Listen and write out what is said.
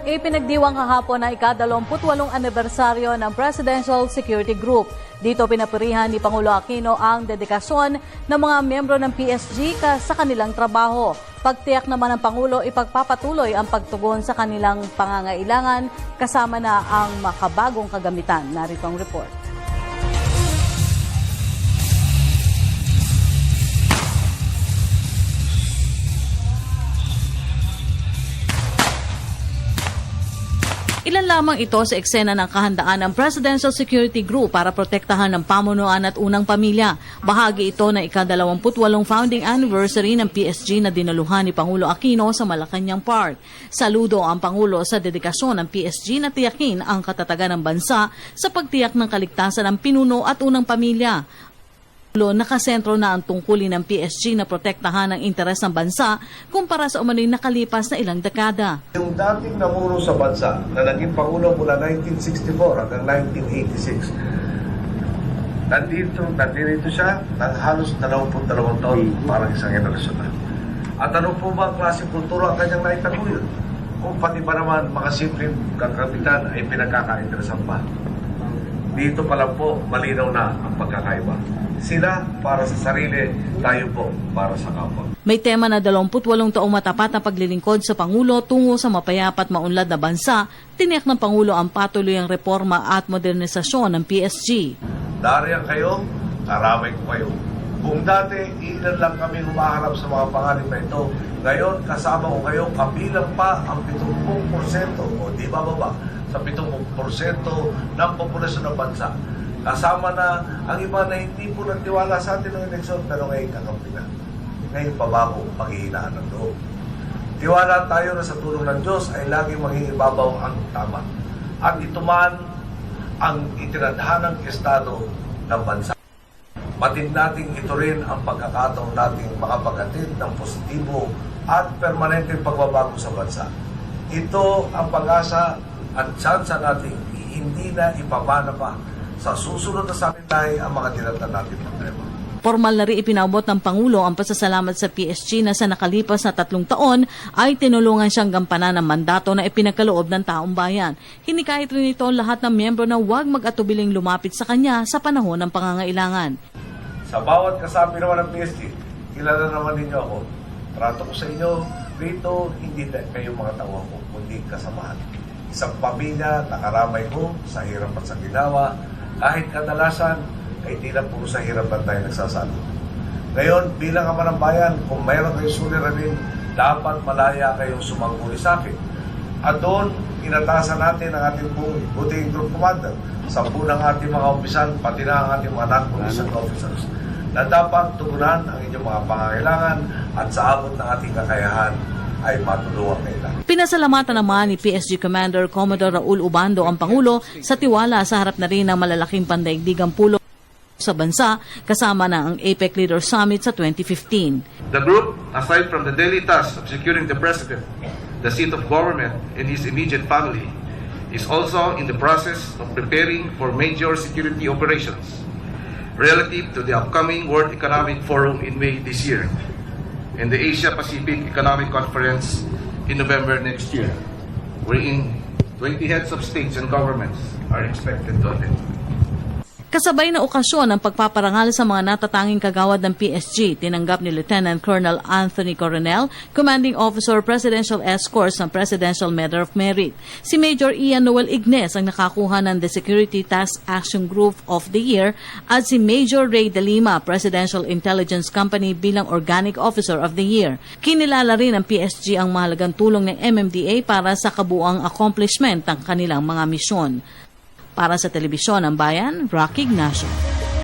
Ipinagdiwang kahapon na ika-28 anibersaryo ng Presidential Security Group. Dito pinapurihan ni Pangulo Aquino ang dedikasyon ng mga miyembro ng PSG sa kanilang trabaho. Pagtiyak naman ng Pangulo, ipagpapatuloy ang pagtugon sa kanilang pangangailangan kasama na ang makabagong kagamitan. Narito ang report. Ilan lamang ito sa eksena ng kahandaan ng Presidential Security Group para protektahan ng pamunuan at unang pamilya. Bahagi ito ng ika-28 founding anniversary ng PSG na dinaluhan ni Pangulo Aquino sa Malacanang Park. Saludo ang Pangulo sa dedikasyon ng PSG na tiyakin ang katatagan ng bansa sa pagtiyak ng kaligtasan ng pinuno at unang pamilya. Nakasentro na ang tungkulin ng PSG na protektahan ang interes ng bansa kumpara sa umano'y nakalipas na ilang dekada. Yung dating namuno sa bansa na naging Pangulo mula 1964 hanggang 1986, nandito siya ng halos 22 taon, parang isang henerasyon na. At ano po ba ang klaseng kultura ang kanyang naitaguyod? Kung pati ba naman mga simpleng kakapitan ay pinagkakainteresan pa. Dito pa lang po, malinaw na ang pagkakaiba. Sila para sa sarili, tayo po para sa kapwa. May tema na 28 taong matapat na paglilingkod sa Pangulo tungo sa mapayapat maunlad na bansa. Tiniyak ng Pangulo ang patuloy ang reforma at modernisasyon ng PSG. Dariyan kayo, karamay ko kayo. Kung dati, ilan lang kami humaharap sa mga pangalan na ito, ngayon kasama ko kayo, kabilang pa ang 70% o di ba baba sa 70% ng populasyon ng bansa. Kasama na ang iba na hindi po nagtiwala sa atin ng eleksyon pero ngayon kakampi na. Ngayon pabago paghihinaan ng loob. Tiwala tayo na sa tulong ng Diyos ay laging maging ibabaw ang tama. At ito man ang itinadhanang estado ng bansa. Matid natin ito rin ang pagkakataon nating makapaghatid ng positibo at permanenteng pagbabago sa bansa. Ito ang pag-asa at tsansa natin hindi na ipapana pa sa susunod na sanitay ang mga dinatan natin problema. Formal na rin ipinabot ng Pangulo ang pasasalamat sa PSG na sa nakalipas na 3 taon ay tinulungan siyang gampanan ng mandato na ipinagkaloob ng taong bayan. Hinikayat rin ito lahat ng miyembro na huwag mag-atubiling lumapit sa kanya sa panahon ng pangangailangan. Sa bawat kasapi naman ng PSG, kilala naman ninyo ako. Trato ko sa inyo rito, hindi kayo mga tawa ko, kundi kasamahan. Isang pamilya na karamay ko sa hirap at sa ginawa, kahit kadalasan ay di lang puro sa hirap lang tayo nagsasalo. Ngayon, bilang ama ng bayan, kung mayroon kayong suliranin, dapat malaya kayong sumangguni sa akin. At doon, inatasan natin ang ating buting group commander, 10 ng ating mga opisan, pati na ang ating mga non-commissioned officers, na dapat tugunan ang inyong mga pangangailangan at sa abot ng ating kakayahan ay matulungan nila. Pinasalamatan naman ni PSG Commander Commodore Raul Ubando ang Pangulo sa tiwala sa harap na rin ng malalaking pandaigdigang pulong sa bansa kasama na ang APEC Leaders Summit sa 2015. The group, aside from the daily task of securing the President, the seat of government, and his immediate family, is also in the process of preparing for major security operations relative to the upcoming World Economic Forum in May this year and the Asia-Pacific Economic Conference in November next year, wherein 20 heads of states and governments are expected to attend. Kasabay na okasyon ng pagpaparangal sa mga natatanging kagawad ng PSG, tinanggap ni Lieutenant Colonel Anthony Coronel, Commanding Officer Presidential Escorts ng Presidential Medal of Merit. Si Major Ian Noel Ignes ang nakakuha ng The Security Task Action Group of the Year at si Major Ray De Lima, Presidential Intelligence Company bilang Organic Officer of the Year. Kinilala rin ng PSG ang mahalagang tulong ng MMDA para sa kabuuang accomplishment ng kanilang mga misyon. Para sa Telebisyon ng Bayan, Rocky Ignacio.